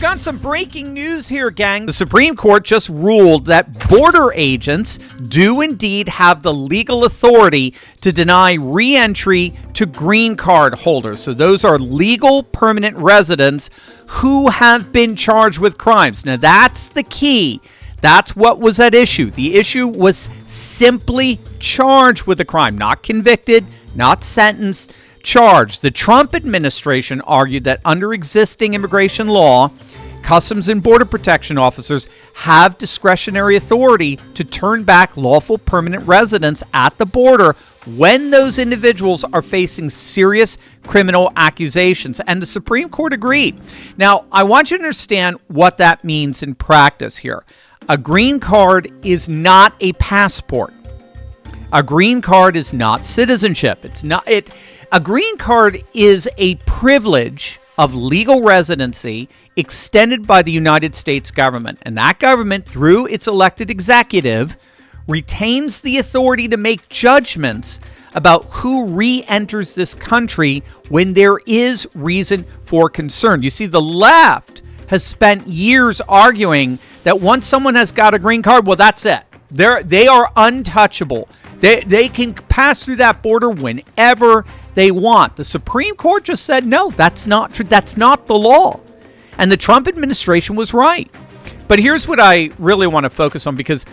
got some breaking news here, gang. The Supreme Court just ruled that border agents do indeed have the legal authority to deny re-entry to green card holders. So those are legal permanent residents who have been charged with crimes. Now, that's the key. That's what was at issue. The issue was simply charged with a crime, not convicted, not sentenced, charged. The Trump administration argued that under existing immigration law, Customs and Border Protection officers have discretionary authority to turn back lawful permanent residents at the border when those individuals are facing serious criminal accusations. And the Supreme Court agreed. Now, I want you to understand what that means in practice here. A green card is not a passport. A green card is not citizenship. A green card is a privilege of legal residency extended by the United States government. And that government, through its elected executive, retains the authority to make judgments about who re-enters this country when there is reason for concern. You see, the left has spent years arguing that once someone has got a green card, well, that's it. They are untouchable. They can pass through that border whenever they want. The Supreme Court just said, no, that's not true. That's not the law. And the Trump administration was right. But here's what I really want to focus on, because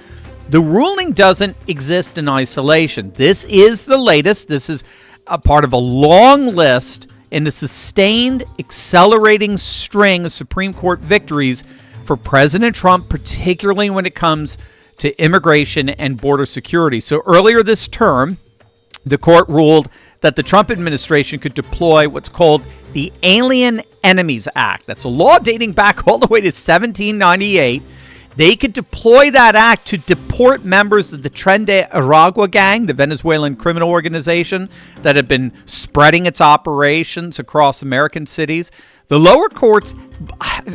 the ruling doesn't exist in isolation. This is the latest. This is a part of a long list in the sustained, accelerating string of Supreme Court victories for President Trump, particularly when it comes to immigration and border security. So earlier this term, the court ruled that the Trump administration could deploy what's called the Alien Enemies Act. That's a law dating back all the way to 1798. They could deploy that act to deport members of the Tren de Aragua gang, the Venezuelan criminal organization that had been spreading its operations across American cities. The lower courts,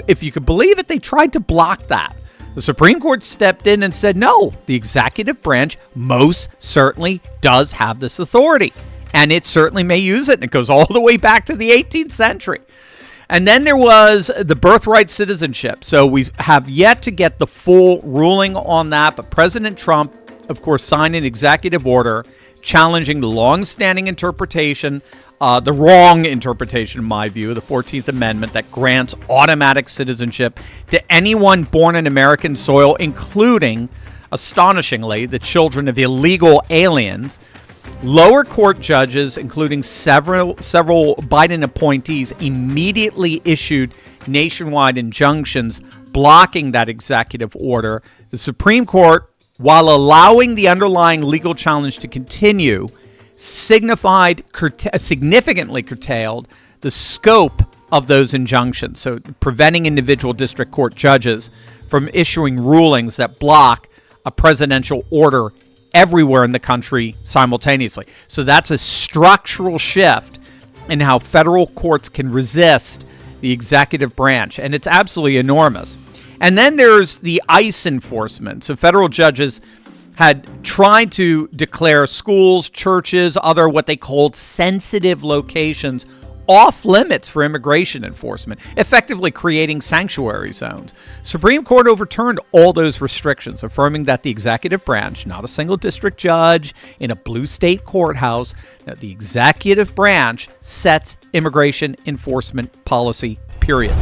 if you could believe it, they tried to block that. The Supreme Court stepped in and said, no, the executive branch most certainly does have this authority, and it certainly may use it. And it goes all the way back to the 18th century. And then there was the birthright citizenship. So we have yet to get the full ruling on that. But President Trump, of course, signed an executive order challenging the long-standing interpretation, the wrong interpretation, in my view, the 14th Amendment that grants automatic citizenship to anyone born on American soil, including, astonishingly, the children of illegal aliens. Lower court judges, including several Biden appointees, immediately issued nationwide injunctions blocking that executive order. The Supreme Court, while allowing the underlying legal challenge to continue, significantly curtailed the scope of those injunctions, so preventing individual district court judges from issuing rulings that block a presidential order everywhere in the country simultaneously. So that's a structural shift in how federal courts can resist the executive branch, and it's absolutely enormous. And then there's the ICE enforcement. So federal judges had tried to declare schools, churches, other what they called sensitive locations off limits for immigration enforcement, effectively creating sanctuary zones. Supreme Court overturned all those restrictions, affirming that the executive branch, not a single district judge in a blue state courthouse, that the executive branch sets immigration enforcement policy, period.